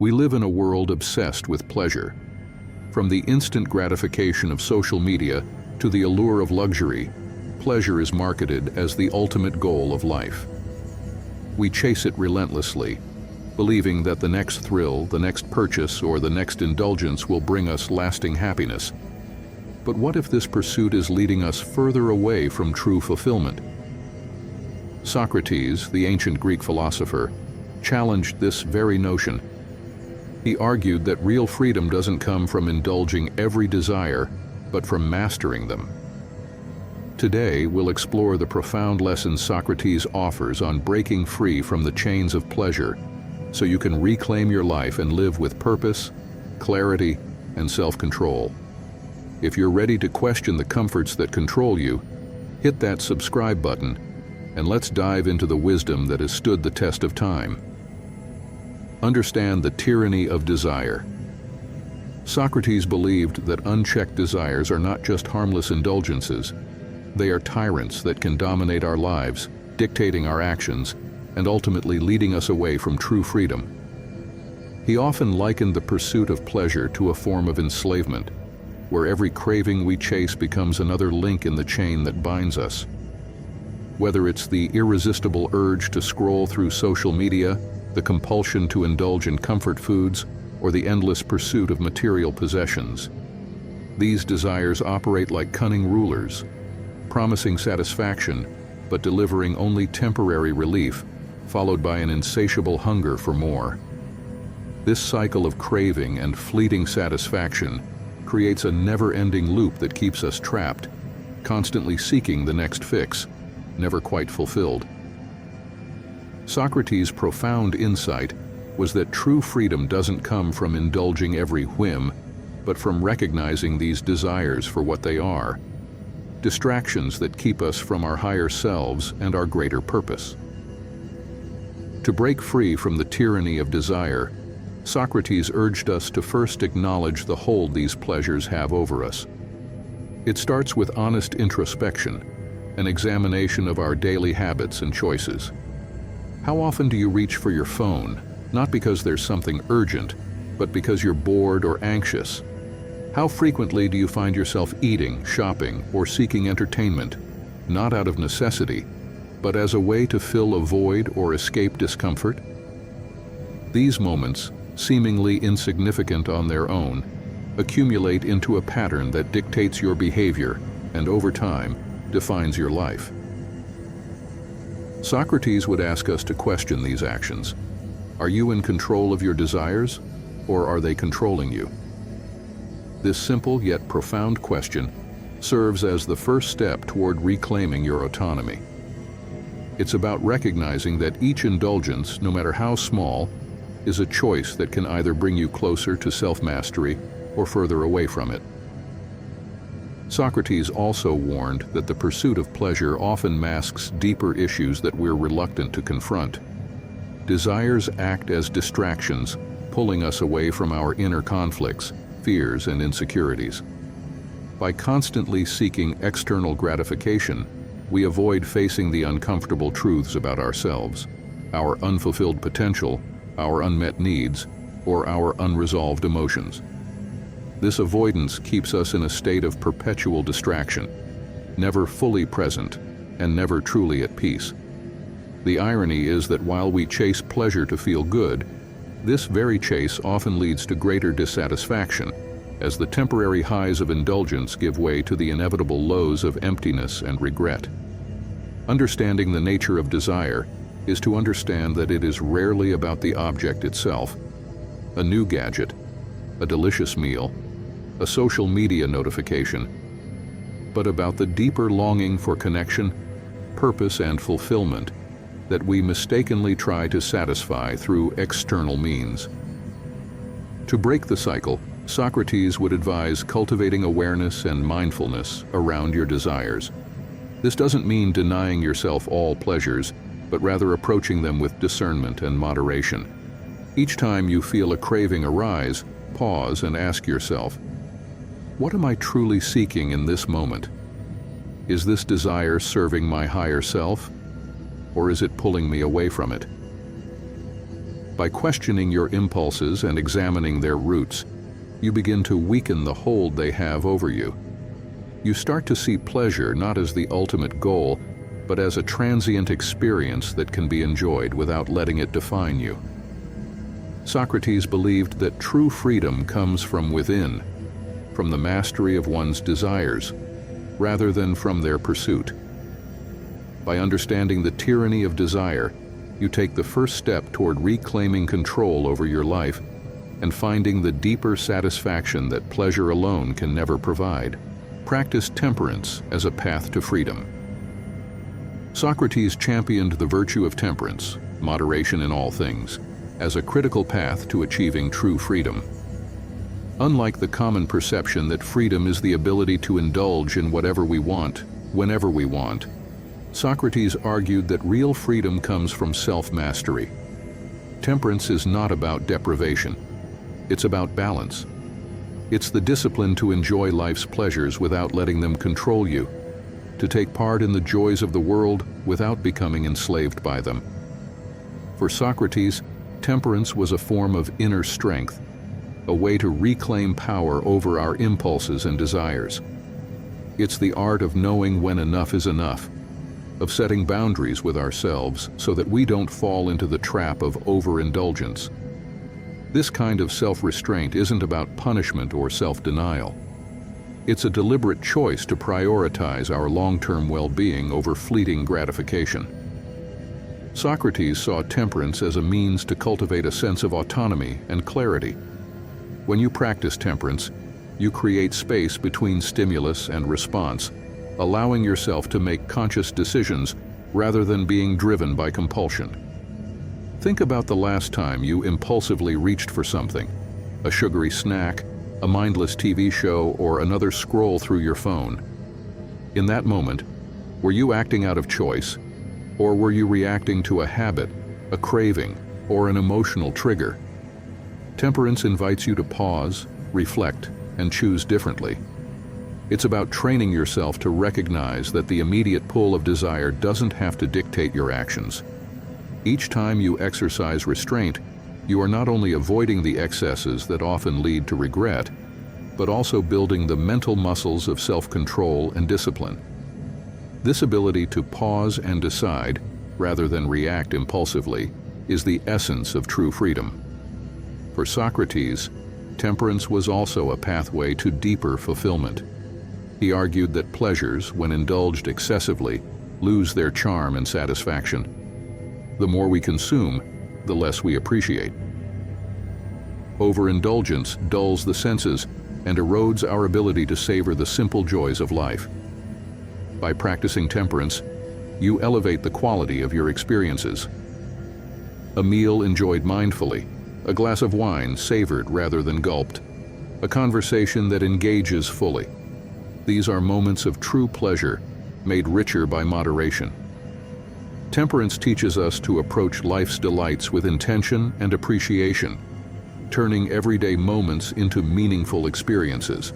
We live in a world obsessed with pleasure. From the instant gratification of social media to the allure of luxury, pleasure is marketed as the ultimate goal of life. We chase it relentlessly, believing that the next thrill, the next purchase, or the next indulgence will bring us lasting happiness. But what if this pursuit is leading us further away from true fulfillment? Socrates, the ancient Greek philosopher, challenged this very notion. He argued that real freedom doesn't come from indulging every desire, but from mastering them. Today, we'll explore the profound lessons Socrates offers on breaking free from the chains of pleasure, so you can reclaim your life and live with purpose, clarity, and self-control. If you're ready to question the comforts that control you, hit that subscribe button, and let's dive into the wisdom that has stood the test of time. Understand the tyranny of desire. Socrates believed that unchecked desires are not just harmless indulgences. They are tyrants that can dominate our lives, dictating our actions, and ultimately leading us away from true freedom. He often likened the pursuit of pleasure to a form of enslavement, where every craving we chase becomes another link in the chain that binds us. Whether it's the irresistible urge to scroll through social media, the compulsion to indulge in comfort foods, or the endless pursuit of material possessions, these desires operate like cunning rulers, promising satisfaction but delivering only temporary relief, followed by an insatiable hunger for more. This cycle of craving and fleeting satisfaction creates a never-ending loop that keeps us trapped, constantly seeking the next fix, never quite fulfilled. Socrates' profound insight was that true freedom doesn't come from indulging every whim, but from recognizing these desires for what they are, distractions that keep us from our higher selves and our greater purpose. To break free from the tyranny of desire, Socrates urged us to first acknowledge the hold these pleasures have over us. It starts with honest introspection, an examination of our daily habits and choices. How often do you reach for your phone, not because there's something urgent, but because you're bored or anxious? How frequently do you find yourself eating, shopping, or seeking entertainment, not out of necessity, but as a way to fill a void or escape discomfort? These moments, seemingly insignificant on their own, accumulate into a pattern that dictates your behavior and, over time, defines your life. Socrates would ask us to question these actions. Are you in control of your desires, or are they controlling you? This simple yet profound question serves as the first step toward reclaiming your autonomy. It's about recognizing that each indulgence, no matter how small, is a choice that can either bring you closer to self-mastery or further away from it. Socrates also warned that the pursuit of pleasure often masks deeper issues that we're reluctant to confront. Desires act as distractions, pulling us away from our inner conflicts, fears, and insecurities. By constantly seeking external gratification, we avoid facing the uncomfortable truths about ourselves, our unfulfilled potential, our unmet needs, or our unresolved emotions. This avoidance keeps us in a state of perpetual distraction, never fully present and never truly at peace. The irony is that while we chase pleasure to feel good, this very chase often leads to greater dissatisfaction, as the temporary highs of indulgence give way to the inevitable lows of emptiness and regret. Understanding the nature of desire is to understand that it is rarely about the object itself, a new gadget, a delicious meal, a social media notification, but about the deeper longing for connection, purpose, and fulfillment that we mistakenly try to satisfy through external means. To break the cycle, Socrates would advise cultivating awareness and mindfulness around your desires. This doesn't mean denying yourself all pleasures, but rather approaching them with discernment and moderation. Each time you feel a craving arise, pause and ask yourself, what am I truly seeking in this moment? Is this desire serving my higher self, or is it pulling me away from it? By questioning your impulses and examining their roots, you begin to weaken the hold they have over you. You start to see pleasure not as the ultimate goal, but as a transient experience that can be enjoyed without letting it define you. Socrates believed that true freedom comes from within, from the mastery of one's desires, rather than from their pursuit. By understanding the tyranny of desire, you take the first step toward reclaiming control over your life and finding the deeper satisfaction that pleasure alone can never provide. Practice temperance as a path to freedom. Socrates championed the virtue of temperance, moderation in all things, as a critical path to achieving true freedom. Unlike the common perception that freedom is the ability to indulge in whatever we want, whenever we want, Socrates argued that real freedom comes from self-mastery. Temperance is not about deprivation. It's about balance. It's the discipline to enjoy life's pleasures without letting them control you, to take part in the joys of the world without becoming enslaved by them. For Socrates, temperance was a form of inner strength, a way to reclaim power over our impulses and desires. It's the art of knowing when enough is enough, of setting boundaries with ourselves so that we don't fall into the trap of overindulgence. This kind of self-restraint isn't about punishment or self-denial. It's a deliberate choice to prioritize our long-term well-being over fleeting gratification. Socrates saw temperance as a means to cultivate a sense of autonomy and clarity. When you practice temperance, you create space between stimulus and response, allowing yourself to make conscious decisions rather than being driven by compulsion. Think about the last time you impulsively reached for something, a sugary snack, a mindless TV show, or another scroll through your phone. In that moment, were you acting out of choice, or were you reacting to a habit, a craving, or an emotional trigger? Temperance invites you to pause, reflect, and choose differently. It's about training yourself to recognize that the immediate pull of desire doesn't have to dictate your actions. Each time you exercise restraint, you are not only avoiding the excesses that often lead to regret, but also building the mental muscles of self-control and discipline. This ability to pause and decide, rather than react impulsively, is the essence of true freedom. For Socrates, temperance was also a pathway to deeper fulfillment. He argued that pleasures, when indulged excessively, lose their charm and satisfaction. The more we consume, the less we appreciate. Overindulgence dulls the senses and erodes our ability to savor the simple joys of life. By practicing temperance, you elevate the quality of your experiences. A meal enjoyed mindfully, a glass of wine savored rather than gulped, a conversation that engages fully. These are moments of true pleasure, made richer by moderation. Temperance teaches us to approach life's delights with intention and appreciation, turning everyday moments into meaningful experiences.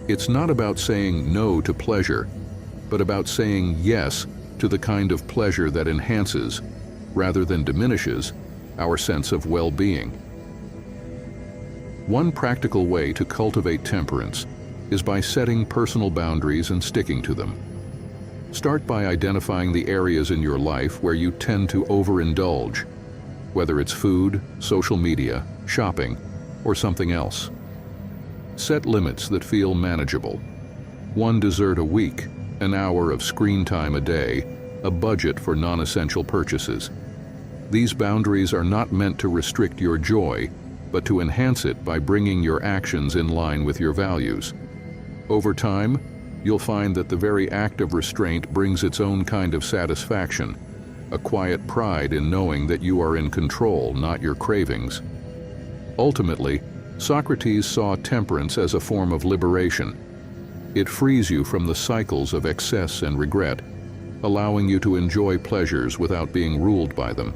It's not about saying no to pleasure, but about saying yes to the kind of pleasure that enhances, rather than diminishes, our sense of well-being. One practical way to cultivate temperance is by setting personal boundaries and sticking to them. Start by identifying the areas in your life where you tend to overindulge, whether it's food, social media, shopping, or something else. Set limits that feel manageable. One dessert a week, an hour of screen time a day, a budget for non-essential purchases. These boundaries are not meant to restrict your joy, but to enhance it by bringing your actions in line with your values. Over time, you'll find that the very act of restraint brings its own kind of satisfaction, a quiet pride in knowing that you are in control, not your cravings. Ultimately, Socrates saw temperance as a form of liberation. It frees you from the cycles of excess and regret, allowing you to enjoy pleasures without being ruled by them.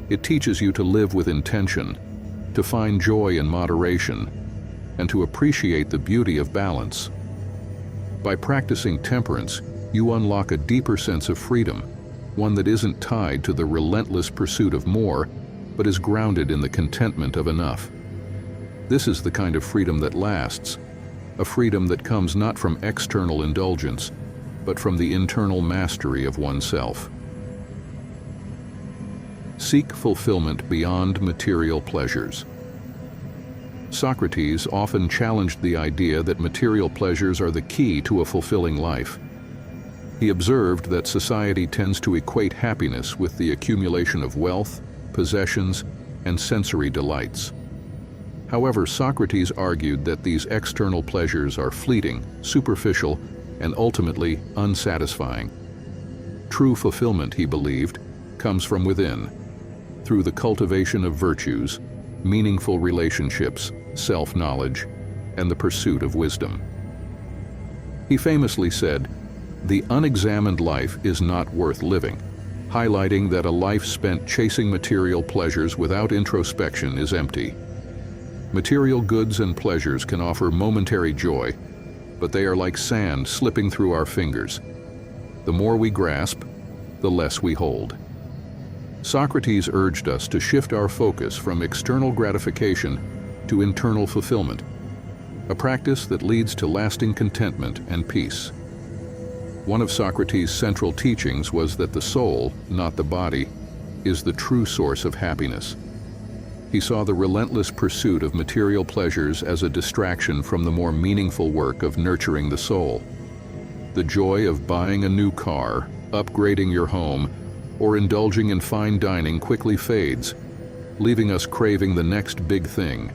It teaches you to live with intention, to find joy in moderation, and to appreciate the beauty of balance. By practicing temperance, you unlock a deeper sense of freedom, one that isn't tied to the relentless pursuit of more, but is grounded in the contentment of enough. This is the kind of freedom that lasts, a freedom that comes not from external indulgence, but from the internal mastery of oneself. Seek fulfillment beyond material pleasures. Socrates often challenged the idea that material pleasures are the key to a fulfilling life. He observed that society tends to equate happiness with the accumulation of wealth, possessions, and sensory delights. However, Socrates argued that these external pleasures are fleeting, superficial, and ultimately unsatisfying. True fulfillment, he believed, comes from within, through the cultivation of virtues, meaningful relationships, self-knowledge, and the pursuit of wisdom. He famously said, "The unexamined life is not worth living," highlighting that a life spent chasing material pleasures without introspection is empty. Material goods and pleasures can offer momentary joy, but they are like sand slipping through our fingers. The more we grasp, the less we hold. Socrates urged us to shift our focus from external gratification to internal fulfillment, a practice that leads to lasting contentment and peace. One of Socrates' central teachings was that the soul, not the body, is the true source of happiness. He saw the relentless pursuit of material pleasures as a distraction from the more meaningful work of nurturing the soul. The joy of buying a new car, upgrading your home, or indulging in fine dining quickly fades, leaving us craving the next big thing.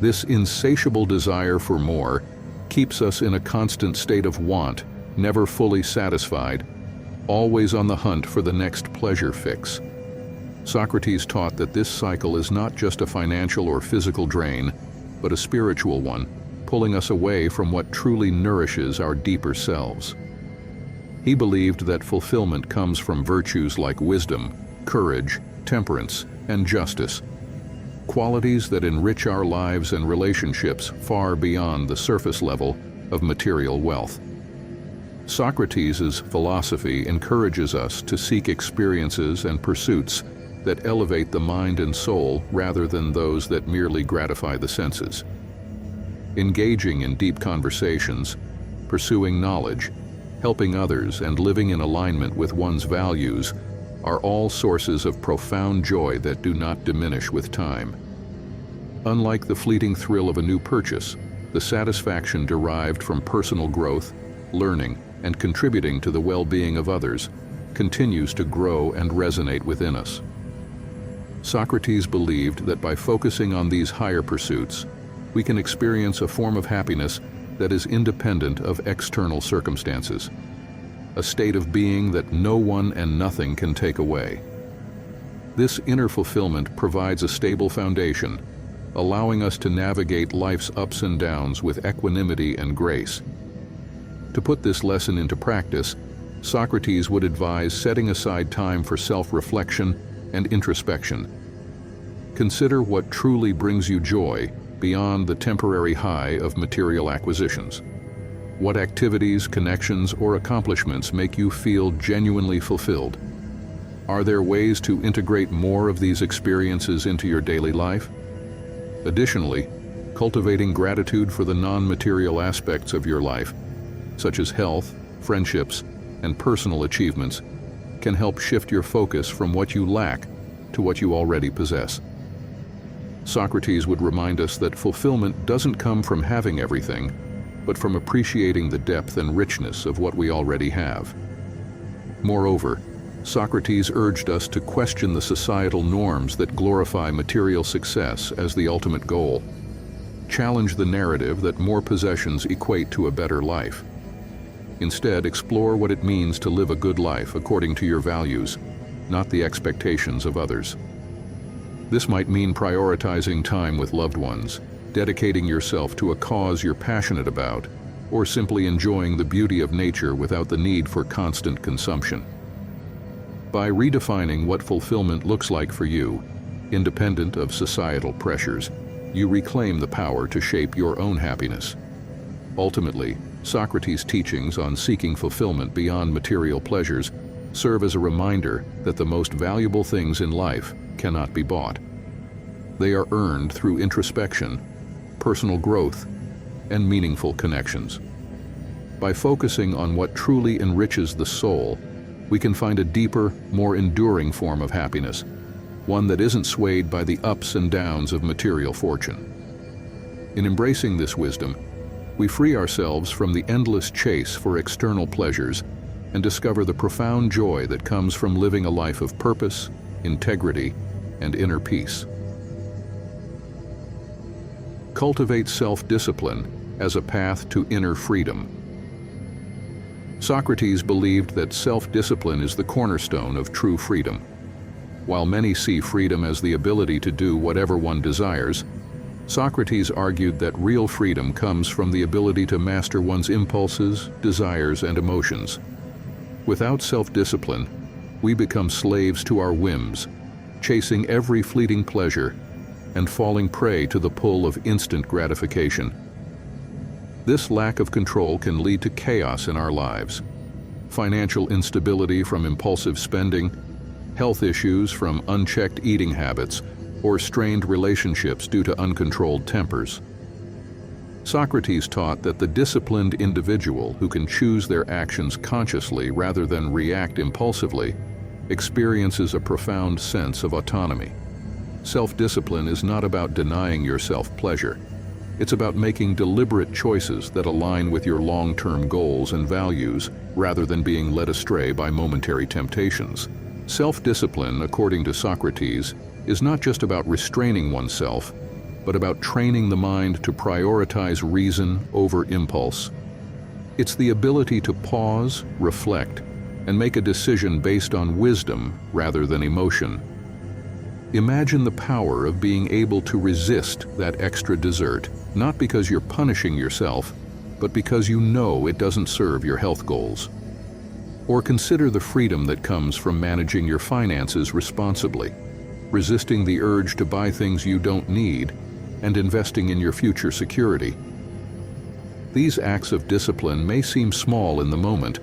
This insatiable desire for more keeps us in a constant state of want, never fully satisfied, always on the hunt for the next pleasure fix. Socrates taught that this cycle is not just a financial or physical drain, but a spiritual one, pulling us away from what truly nourishes our deeper selves. He believed that fulfillment comes from virtues like wisdom, courage, temperance, and justice, qualities that enrich our lives and relationships far beyond the surface level of material wealth. Socrates' philosophy encourages us to seek experiences and pursuits that elevate the mind and soul rather than those that merely gratify the senses. Engaging in deep conversations, pursuing knowledge, helping others, and living in alignment with one's values are all sources of profound joy that do not diminish with time. Unlike the fleeting thrill of a new purchase, the satisfaction derived from personal growth, learning, and contributing to the well-being of others continues to grow and resonate within us. Socrates believed that by focusing on these higher pursuits, we can experience a form of happiness that is independent of external circumstances, a state of being that no one and nothing can take away. This inner fulfillment provides a stable foundation, allowing us to navigate life's ups and downs with equanimity and grace. To put this lesson into practice, Socrates would advise setting aside time for self-reflection and introspection. Consider what truly brings you joy beyond the temporary high of material acquisitions. What activities, connections, or accomplishments make you feel genuinely fulfilled? Are there ways to integrate more of these experiences into your daily life? Additionally, cultivating gratitude for the non-material aspects of your life, such as health, friendships, and personal achievements, can help shift your focus from what you lack to what you already possess. Socrates would remind us that fulfillment doesn't come from having everything, but from appreciating the depth and richness of what we already have. Moreover, Socrates urged us to question the societal norms that glorify material success as the ultimate goal. Challenge the narrative that more possessions equate to a better life. Instead, explore what it means to live a good life according to your values, not the expectations of others. This might mean prioritizing time with loved ones, dedicating yourself to a cause you're passionate about, or simply enjoying the beauty of nature without the need for constant consumption. By redefining what fulfillment looks like for you, independent of societal pressures, you reclaim the power to shape your own happiness. Ultimately, Socrates' teachings on seeking fulfillment beyond material pleasures serve as a reminder that the most valuable things in life cannot be bought. They are earned through introspection, personal growth, and meaningful connections. By focusing on what truly enriches the soul, we can find a deeper, more enduring form of happiness, one that isn't swayed by the ups and downs of material fortune. In embracing this wisdom, we free ourselves from the endless chase for external pleasures and discover the profound joy that comes from living a life of purpose, integrity, and inner peace. Cultivate self-discipline as a path to inner freedom. Socrates believed that self-discipline is the cornerstone of true freedom. While many see freedom as the ability to do whatever one desires, Socrates argued that real freedom comes from the ability to master one's impulses, desires, and emotions. Without self-discipline, we become slaves to our whims, chasing every fleeting pleasure and falling prey to the pull of instant gratification. This lack of control can lead to chaos in our lives. Financial instability from impulsive spending, health issues from unchecked eating habits, or strained relationships due to uncontrolled tempers. Socrates taught that the disciplined individual who can choose their actions consciously rather than react impulsively experiences a profound sense of autonomy. Self-discipline is not about denying yourself pleasure. It's about making deliberate choices that align with your long-term goals and values rather than being led astray by momentary temptations. Self-discipline, according to Socrates, is not just about restraining oneself, but about training the mind to prioritize reason over impulse. It's the ability to pause, reflect, and make a decision based on wisdom rather than emotion. Imagine the power of being able to resist that extra dessert, not because you're punishing yourself, but because you know it doesn't serve your health goals. Or consider the freedom that comes from managing your finances responsibly, resisting the urge to buy things you don't need, and investing in your future security. These acts of discipline may seem small in the moment,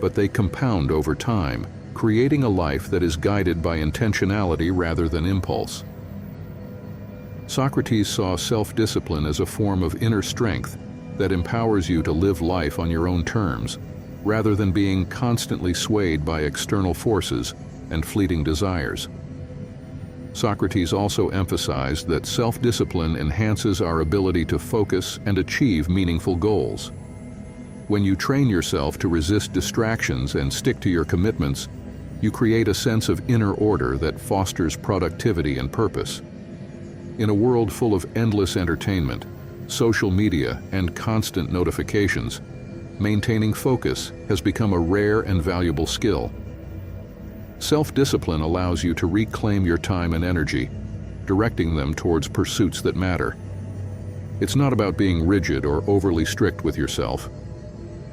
but they compound over time, creating a life that is guided by intentionality rather than impulse. Socrates saw self-discipline as a form of inner strength that empowers you to live life on your own terms, rather than being constantly swayed by external forces and fleeting desires. Socrates also emphasized that self-discipline enhances our ability to focus and achieve meaningful goals. When you train yourself to resist distractions and stick to your commitments, you create a sense of inner order that fosters productivity and purpose. In a world full of endless entertainment, social media, and constant notifications, maintaining focus has become a rare and valuable skill. Self-discipline allows you to reclaim your time and energy, directing them towards pursuits that matter. It's not about being rigid or overly strict with yourself.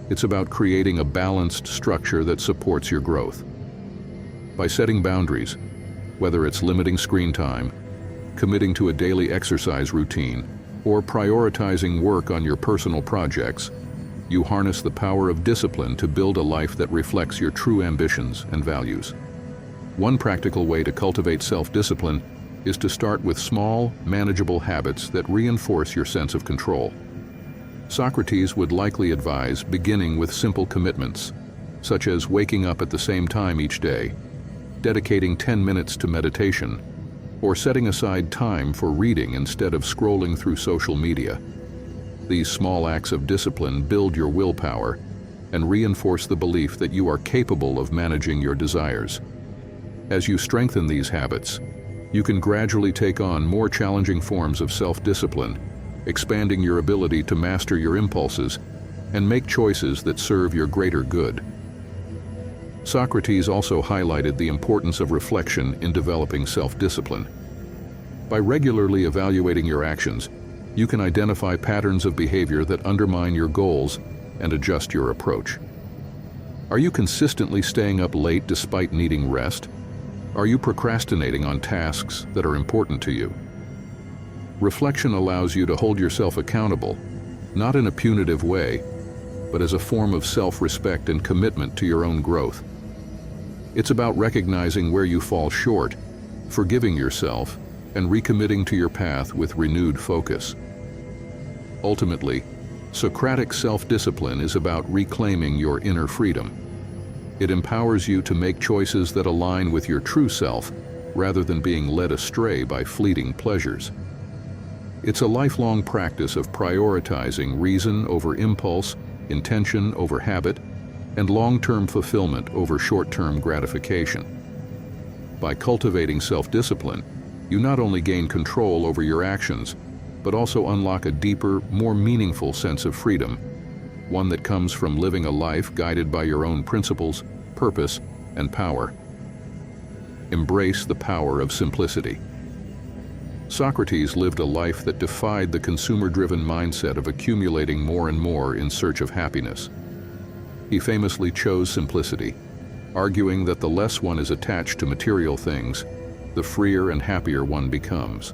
It's about creating a balanced structure that supports your growth. By setting boundaries, whether it's limiting screen time, committing to a daily exercise routine, or prioritizing work on your personal projects, you harness the power of discipline to build a life that reflects your true ambitions and values. One practical way to cultivate self-discipline is to start with small, manageable habits that reinforce your sense of control. Socrates would likely advise beginning with simple commitments, such as waking up at the same time each day, dedicating 10 minutes to meditation, or setting aside time for reading instead of scrolling through social media. These small acts of discipline build your willpower and reinforce the belief that you are capable of managing your desires. As you strengthen these habits, you can gradually take on more challenging forms of self-discipline, expanding your ability to master your impulses and make choices that serve your greater good. Socrates also highlighted the importance of reflection in developing self-discipline. By regularly evaluating your actions, you can identify patterns of behavior that undermine your goals and adjust your approach. Are you consistently staying up late despite needing rest? Are you procrastinating on tasks that are important to you? Reflection allows you to hold yourself accountable, not in a punitive way, but as a form of self-respect and commitment to your own growth. It's about recognizing where you fall short, forgiving yourself, and recommitting to your path with renewed focus. Ultimately, Socratic self-discipline is about reclaiming your inner freedom. It empowers you to make choices that align with your true self, rather than being led astray by fleeting pleasures. It's a lifelong practice of prioritizing reason over impulse, intention over habit, and long-term fulfillment over short-term gratification. By cultivating self-discipline, you not only gain control over your actions, but also unlock a deeper, more meaningful sense of freedom, one that comes from living a life guided by your own principles, purpose, and power. Embrace the power of simplicity. Socrates lived a life that defied the consumer-driven mindset of accumulating more and more in search of happiness. He famously chose simplicity, arguing that the less one is attached to material things, the freer and happier one becomes.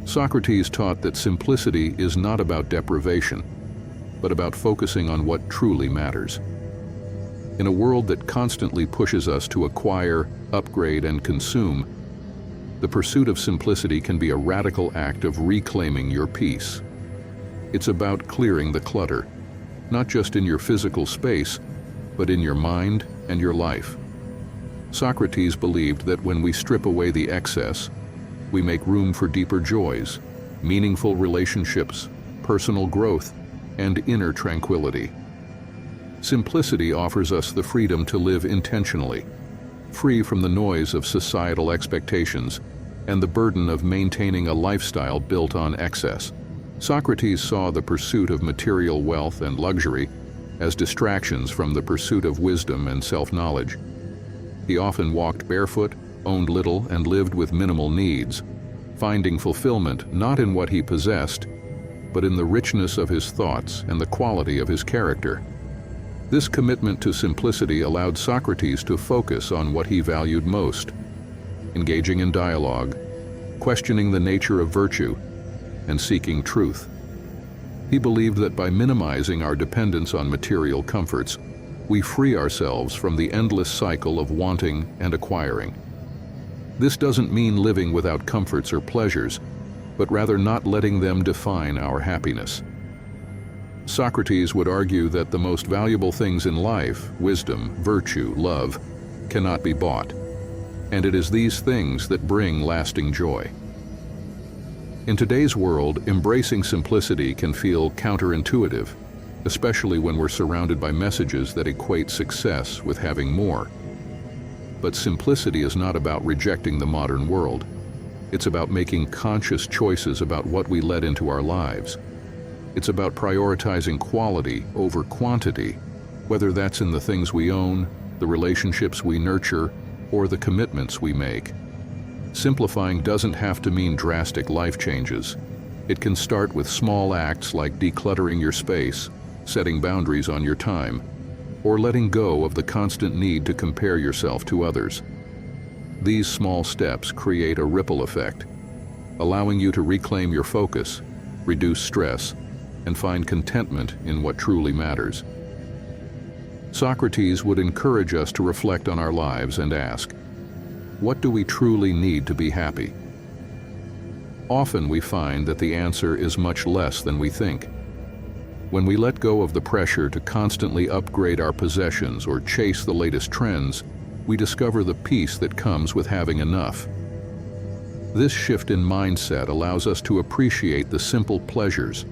Socrates taught that simplicity is not about deprivation, but about focusing on what truly matters. In a world that constantly pushes us to acquire, upgrade, and consume, the pursuit of simplicity can be a radical act of reclaiming your peace. It's about clearing the clutter, not just in your physical space, but in your mind and your life. Socrates believed that when we strip away the excess, we make room for deeper joys, meaningful relationships, personal growth, and inner tranquility. Simplicity offers us the freedom to live intentionally, free from the noise of societal expectations and the burden of maintaining a lifestyle built on excess. Socrates saw the pursuit of material wealth and luxury as distractions from the pursuit of wisdom and self-knowledge. He often walked barefoot, owned little, and lived with minimal needs, finding fulfillment not in what he possessed, but in the richness of his thoughts and the quality of his character. This commitment to simplicity allowed Socrates to focus on what he valued most, engaging in dialogue, questioning the nature of virtue, and seeking truth. He believed that by minimizing our dependence on material comforts, we free ourselves from the endless cycle of wanting and acquiring. This doesn't mean living without comforts or pleasures, but rather not letting them define our happiness. Socrates would argue that the most valuable things in life, wisdom, virtue, love, cannot be bought, and it is these things that bring lasting joy. In today's world, embracing simplicity can feel counterintuitive, especially when we're surrounded by messages that equate success with having more. But simplicity is not about rejecting the modern world. It's about making conscious choices about what we let into our lives. It's about prioritizing quality over quantity, whether that's in the things we own, the relationships we nurture, or the commitments we make. Simplifying doesn't have to mean drastic life changes. It can start with small acts like decluttering your space, setting boundaries on your time, or letting go of the constant need to compare yourself to others. These small steps create a ripple effect, allowing you to reclaim your focus, reduce stress, and find contentment in what truly matters. Socrates would encourage us to reflect on our lives and ask, what do we truly need to be happy? Often we find that the answer is much less than we think. When we let go of the pressure to constantly upgrade our possessions or chase the latest trends, we discover the peace that comes with having enough. This shift in mindset allows us to appreciate the simple pleasures,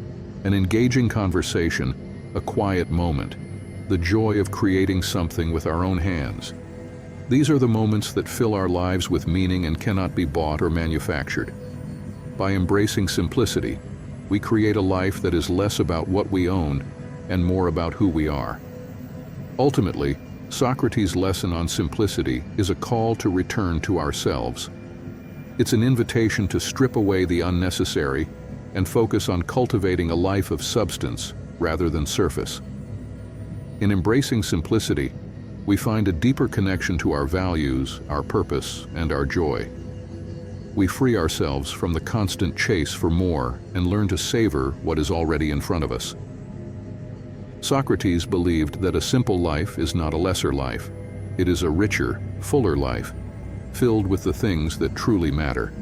an engaging conversation, a quiet moment, the joy of creating something with our own hands. These are the moments that fill our lives with meaning and cannot be bought or manufactured. By embracing simplicity, we create a life that is less about what we own and more about who we are. Ultimately, Socrates' lesson on simplicity is a call to return to ourselves. It's an invitation to strip away the unnecessary and focus on cultivating a life of substance rather than surface. In embracing simplicity, we find a deeper connection to our values, our purpose, and our joy. We free ourselves from the constant chase for more and learn to savor what is already in front of us. Socrates believed that a simple life is not a lesser life. It is a richer, fuller life, filled with the things that truly matter.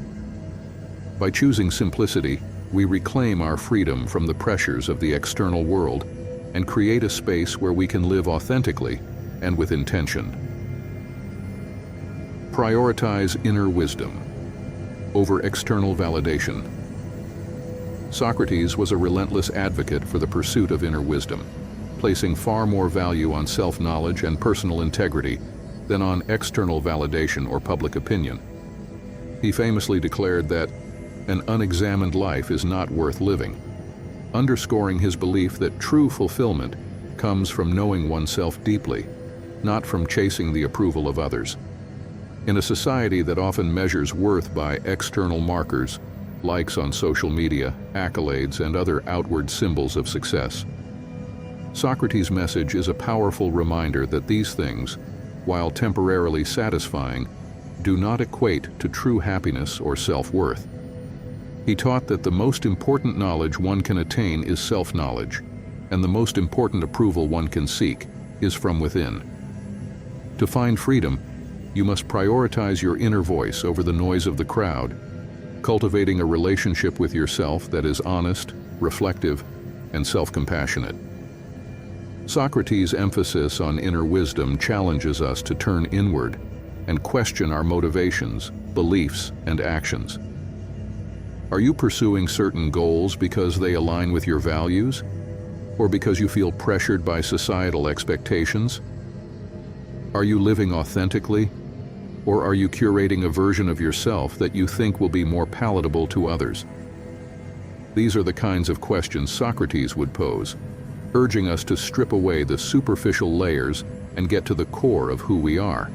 By choosing simplicity, we reclaim our freedom from the pressures of the external world and create a space where we can live authentically and with intention. Prioritize inner wisdom over external validation. Socrates was a relentless advocate for the pursuit of inner wisdom, placing far more value on self-knowledge and personal integrity than on external validation or public opinion. He famously declared that an unexamined life is not worth living, underscoring his belief that true fulfillment comes from knowing oneself deeply, not from chasing the approval of others. In a society that often measures worth by external markers, likes on social media, accolades, and other outward symbols of success, Socrates' message is a powerful reminder that these things, while temporarily satisfying, do not equate to true happiness or self-worth. He taught that the most important knowledge one can attain is self-knowledge, and the most important approval one can seek is from within. To find freedom, you must prioritize your inner voice over the noise of the crowd, cultivating a relationship with yourself that is honest, reflective, and self-compassionate. Socrates' emphasis on inner wisdom challenges us to turn inward and question our motivations, beliefs, and actions. Are you pursuing certain goals because they align with your values, or because you feel pressured by societal expectations? Are you living authentically, or are you curating a version of yourself that you think will be more palatable to others? These are the kinds of questions Socrates would pose, urging us to strip away the superficial layers and get to the core of who we are.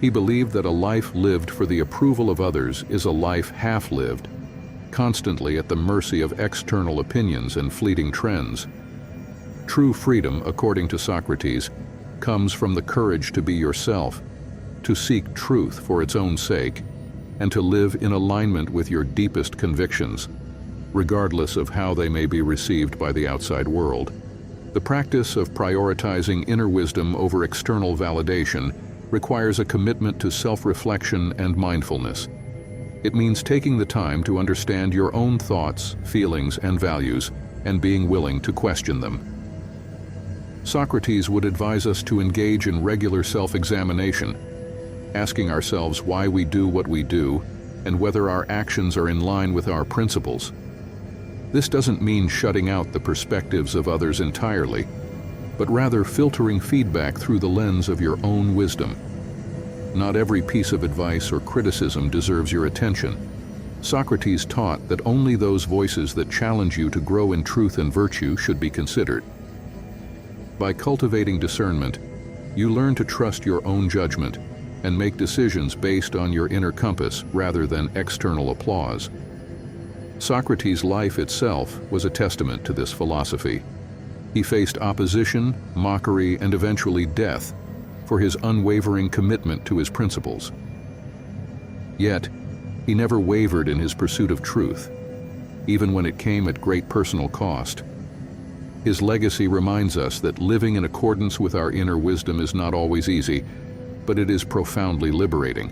He believed that a life lived for the approval of others is a life half-lived, constantly at the mercy of external opinions and fleeting trends. True freedom, according to Socrates, comes from the courage to be yourself, to seek truth for its own sake, and to live in alignment with your deepest convictions, regardless of how they may be received by the outside world. The practice of prioritizing inner wisdom over external validation requires a commitment to self-reflection and mindfulness. It means taking the time to understand your own thoughts, feelings, and values, and being willing to question them. Socrates would advise us to engage in regular self-examination, asking ourselves why we do what we do and whether our actions are in line with our principles. This doesn't mean shutting out the perspectives of others entirely, but rather filtering feedback through the lens of your own wisdom. Not every piece of advice or criticism deserves your attention. Socrates taught that only those voices that challenge you to grow in truth and virtue should be considered. By cultivating discernment, you learn to trust your own judgment and make decisions based on your inner compass rather than external applause. Socrates' life itself was a testament to this philosophy. He faced opposition, mockery, and eventually death for his unwavering commitment to his principles. Yet, he never wavered in his pursuit of truth, even when it came at great personal cost. His legacy reminds us that living in accordance with our inner wisdom is not always easy, but it is profoundly liberating.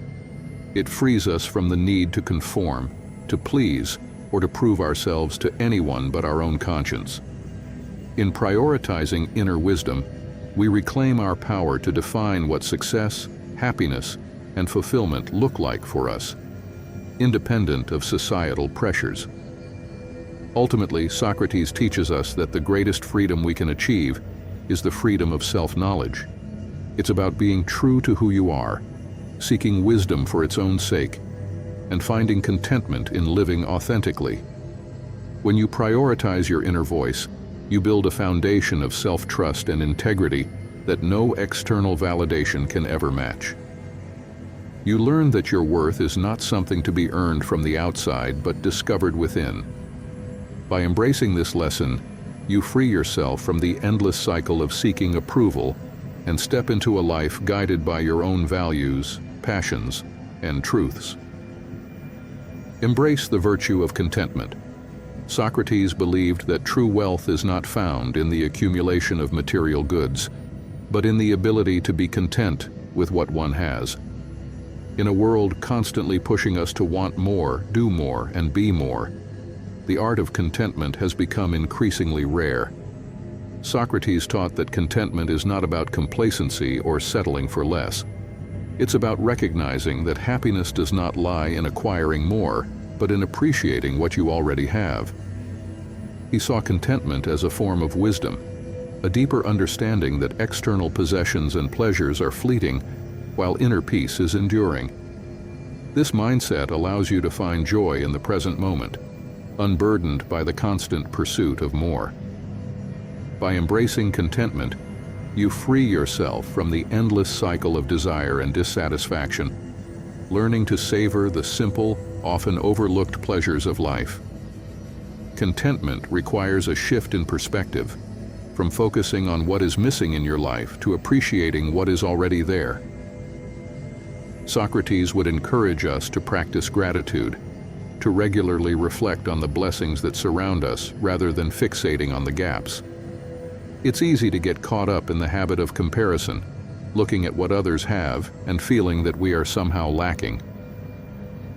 It frees us from the need to conform, to please, or to prove ourselves to anyone but our own conscience. In prioritizing inner wisdom, we reclaim our power to define what success, happiness, and fulfillment look like for us, independent of societal pressures. Ultimately, Socrates teaches us that the greatest freedom we can achieve is the freedom of self-knowledge. It's about being true to who you are, seeking wisdom for its own sake, and finding contentment in living authentically. When you prioritize your inner voice, you build a foundation of self-trust and integrity that no external validation can ever match. You learn that your worth is not something to be earned from the outside, but discovered within. By embracing this lesson, you free yourself from the endless cycle of seeking approval and step into a life guided by your own values, passions, and truths. Embrace the virtue of contentment. Socrates believed that true wealth is not found in the accumulation of material goods, but in the ability to be content with what one has. In a world constantly pushing us to want more, do more, and be more, the art of contentment has become increasingly rare. Socrates taught that contentment is not about complacency or settling for less. It's about recognizing that happiness does not lie in acquiring more, but in appreciating what you already have. He saw contentment as a form of wisdom, a deeper understanding that external possessions and pleasures are fleeting, while inner peace is enduring. This mindset allows you to find joy in the present moment, unburdened by the constant pursuit of more. By embracing contentment, you free yourself from the endless cycle of desire and dissatisfaction, learning to savor the simple, often overlooked pleasures of life. Contentment requires a shift in perspective, from focusing on what is missing in your life to appreciating what is already there. Socrates would encourage us to practice gratitude, to regularly reflect on the blessings that surround us rather than fixating on the gaps. It's easy to get caught up in the habit of comparison, looking at what others have and feeling that we are somehow lacking.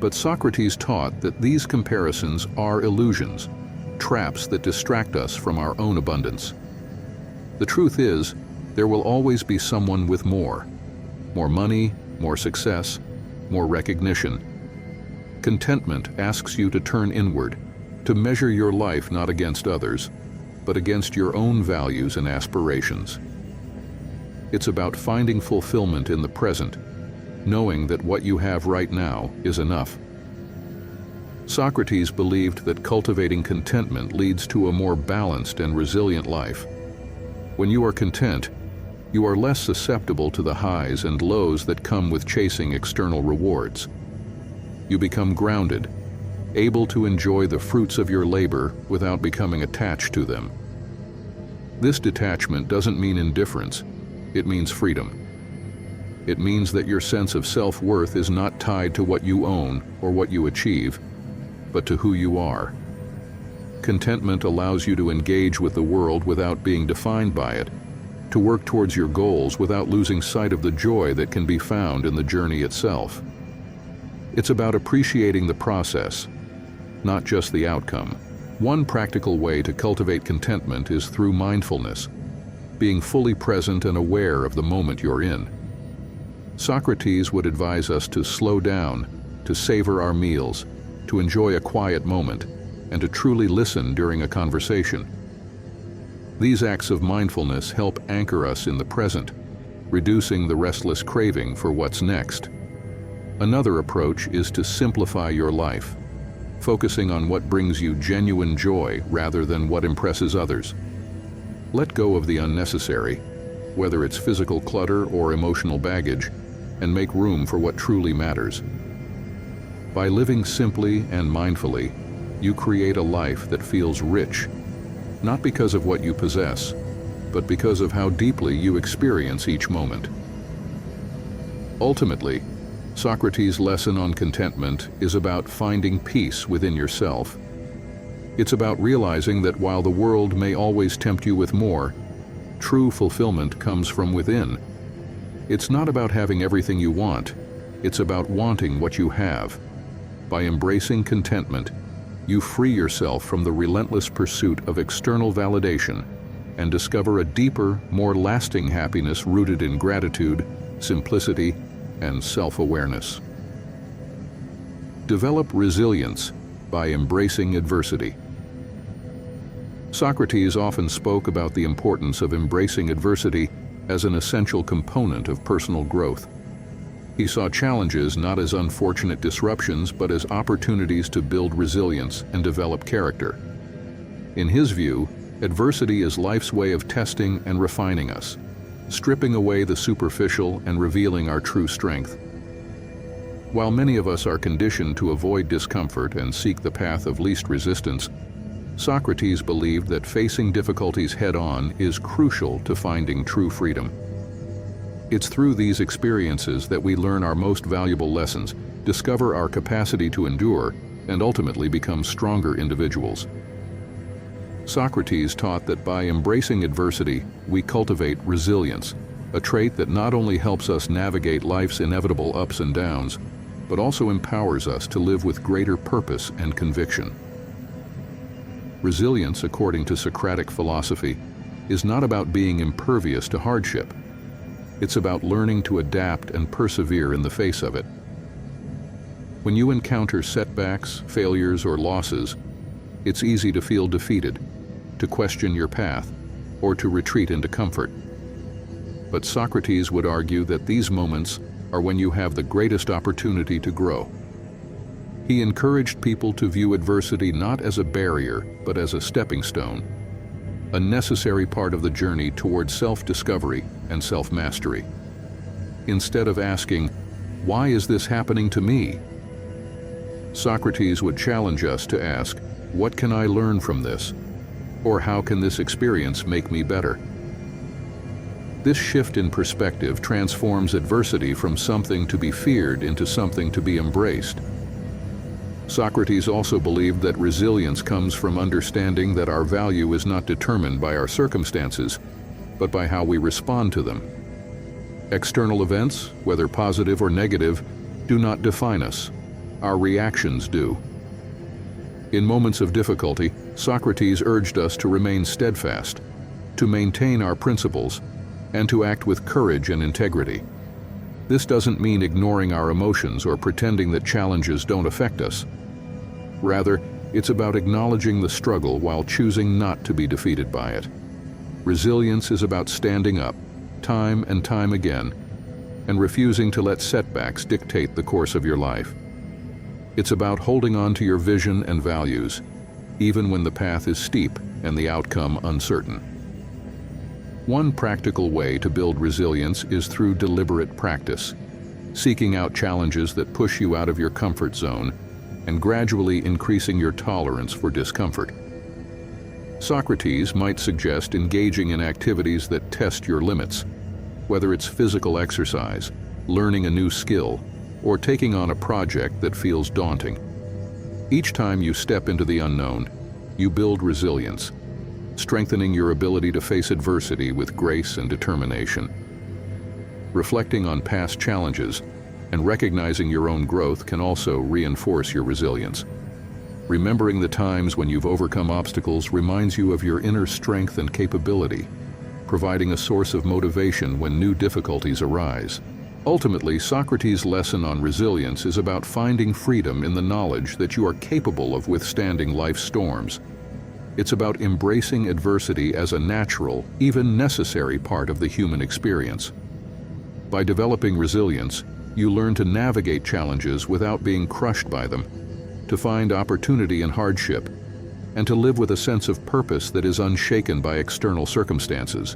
But Socrates taught that these comparisons are illusions, traps that distract us from our own abundance. The truth is, there will always be someone with more money, more success, more recognition. Contentment asks you to turn inward, to measure your life not against others, but against your own values and aspirations. It's about finding fulfillment in the present, knowing that what you have right now is enough. Socrates believed that cultivating contentment leads to a more balanced and resilient life. When you are content, you are less susceptible to the highs and lows that come with chasing external rewards. You become grounded, able to enjoy the fruits of your labor without becoming attached to them. This detachment doesn't mean indifference, it means freedom. It means that your sense of self-worth is not tied to what you own or what you achieve, but to who you are. Contentment allows you to engage with the world without being defined by it, to work towards your goals without losing sight of the joy that can be found in the journey itself. It's about appreciating the process, not just the outcome. One practical way to cultivate contentment is through mindfulness, being fully present and aware of the moment you're in. Socrates would advise us to slow down, to savor our meals, to enjoy a quiet moment, and to truly listen during a conversation. These acts of mindfulness help anchor us in the present, reducing the restless craving for what's next. Another approach is to simplify your life, focusing on what brings you genuine joy rather than what impresses others. Let go of the unnecessary, whether it's physical clutter or emotional baggage, and make room for what truly matters. By living simply and mindfully, you create a life that feels rich, not because of what you possess, but because of how deeply you experience each moment. Ultimately, Socrates' lesson on contentment is about finding peace within yourself. It's about realizing that while the world may always tempt you with more, true fulfillment comes from within. It's not about having everything you want, it's about wanting what you have. By embracing contentment, you free yourself from the relentless pursuit of external validation and discover a deeper, more lasting happiness rooted in gratitude, simplicity, and self-awareness. Develop resilience by embracing adversity. Socrates often spoke about the importance of embracing adversity as an essential component of personal growth. He saw challenges not as unfortunate disruptions, but as opportunities to build resilience and develop character. In his view, adversity is life's way of testing and refining us, stripping away the superficial and revealing our true strength. While many of us are conditioned to avoid discomfort and seek the path of least resistance, Socrates believed that facing difficulties head-on is crucial to finding true freedom. It's through these experiences that we learn our most valuable lessons, discover our capacity to endure, and ultimately become stronger individuals. Socrates taught that by embracing adversity, we cultivate resilience, a trait that not only helps us navigate life's inevitable ups and downs, but also empowers us to live with greater purpose and conviction. Resilience, according to Socratic philosophy, is not about being impervious to hardship. It's about learning to adapt and persevere in the face of it. When you encounter setbacks, failures, or losses, it's easy to feel defeated, to question your path, or to retreat into comfort. But Socrates would argue that these moments are when you have the greatest opportunity to grow. He encouraged people to view adversity not as a barrier, but as a stepping stone, a necessary part of the journey towards self-discovery and self-mastery. Instead of asking, "Why is this happening to me?" Socrates would challenge us to ask, "What can I learn from this?" Or how can this experience make me better? This shift in perspective transforms adversity from something to be feared into something to be embraced. Socrates also believed that resilience comes from understanding that our value is not determined by our circumstances, but by how we respond to them. External events, whether positive or negative, do not define us. Our reactions do. In moments of difficulty, Socrates urged us to remain steadfast, to maintain our principles, and to act with courage and integrity. This doesn't mean ignoring our emotions or pretending that challenges don't affect us. Rather, it's about acknowledging the struggle while choosing not to be defeated by it. Resilience is about standing up, time and time again, and refusing to let setbacks dictate the course of your life. It's about holding on to your vision and values, even when the path is steep and the outcome uncertain. One practical way to build resilience is through deliberate practice, seeking out challenges that push you out of your comfort zone and gradually increasing your tolerance for discomfort. Socrates might suggest engaging in activities that test your limits, whether it's physical exercise, learning a new skill, or taking on a project that feels daunting. Each time you step into the unknown, you build resilience, strengthening your ability to face adversity with grace and determination. Reflecting on past challenges and recognizing your own growth can also reinforce your resilience. Remembering the times when you've overcome obstacles reminds you of your inner strength and capability, providing a source of motivation when new difficulties arise. Ultimately, Socrates' lesson on resilience is about finding freedom in the knowledge that you are capable of withstanding life's storms. It's about embracing adversity as a natural, even necessary part of the human experience. By developing resilience, you learn to navigate challenges without being crushed by them, to find opportunity in hardship, and to live with a sense of purpose that is unshaken by external circumstances.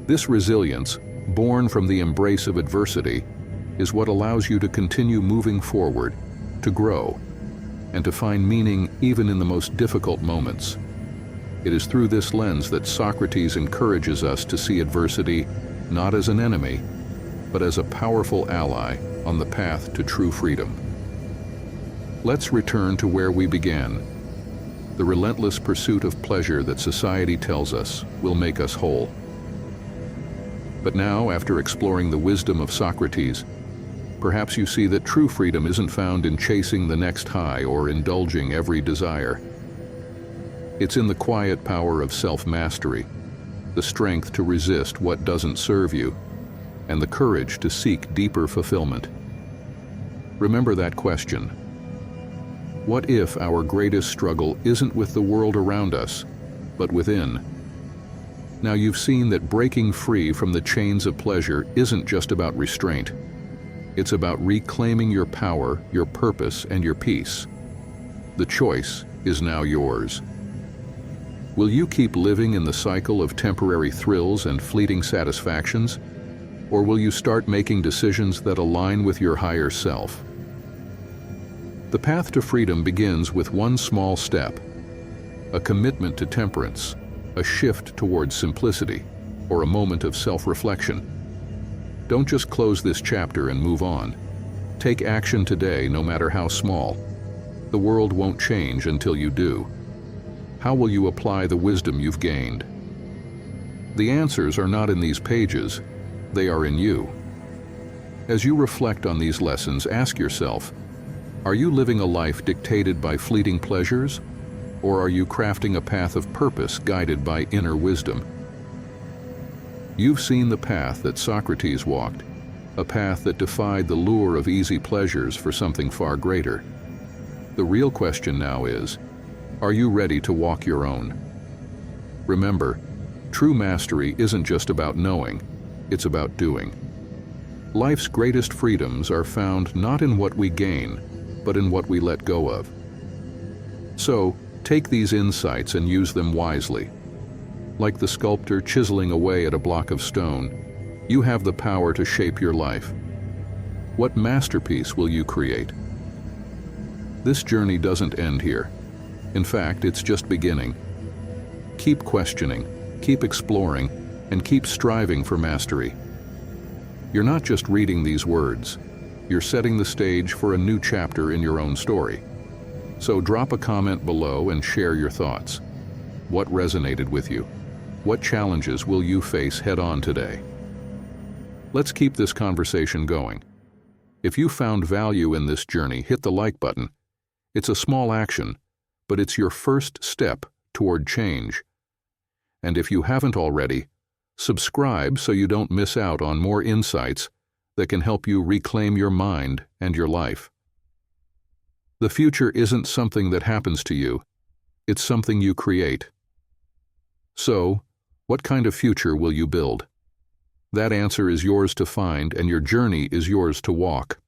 This resilience, born from the embrace of adversity, is what allows you to continue moving forward, to grow, and to find meaning even in the most difficult moments. It is through this lens that Socrates encourages us to see adversity not as an enemy, but as a powerful ally on the path to true freedom. Let's return to where we began. The relentless pursuit of pleasure that society tells us will make us whole. But now, after exploring the wisdom of Socrates, perhaps you see that true freedom isn't found in chasing the next high or indulging every desire. It's in the quiet power of self-mastery, the strength to resist what doesn't serve you, and the courage to seek deeper fulfillment. Remember that question. What if our greatest struggle isn't with the world around us, but within? Now you've seen that breaking free from the chains of pleasure isn't just about restraint. It's about reclaiming your power, your purpose, and your peace. The choice is now yours. Will you keep living in the cycle of temporary thrills and fleeting satisfactions? Or will you start making decisions that align with your higher self? The path to freedom begins with one small step, a commitment to temperance, a shift towards simplicity, or a moment of self-reflection. Don't just close this chapter and move on. Take action today, no matter how small. The world won't change until you do. How will you apply the wisdom you've gained? The answers are not in these pages, they are in you. As you reflect on these lessons, ask yourself, are you living a life dictated by fleeting pleasures, or are you crafting a path of purpose guided by inner wisdom? You've seen the path that Socrates walked, a path that defied the lure of easy pleasures for something far greater. The real question now is, are you ready to walk your own? Remember, true mastery isn't just about knowing, it's about doing. Life's greatest freedoms are found not in what we gain, but in what we let go of. So, take these insights and use them wisely. Like the sculptor chiseling away at a block of stone, you have the power to shape your life. What masterpiece will you create? This journey doesn't end here. In fact, it's just beginning. Keep questioning, keep exploring, and keep striving for mastery. You're not just reading these words, you're setting the stage for a new chapter in your own story. So drop a comment below and share your thoughts. What resonated with you? What challenges will you face head-on today? Let's keep this conversation going. If you found value in this journey, hit the like button. It's a small action, but it's your first step toward change. And if you haven't already, subscribe so you don't miss out on more insights that can help you reclaim your mind and your life. The future isn't something that happens to you, it's something you create. So, what kind of future will you build? That answer is yours to find, and your journey is yours to walk.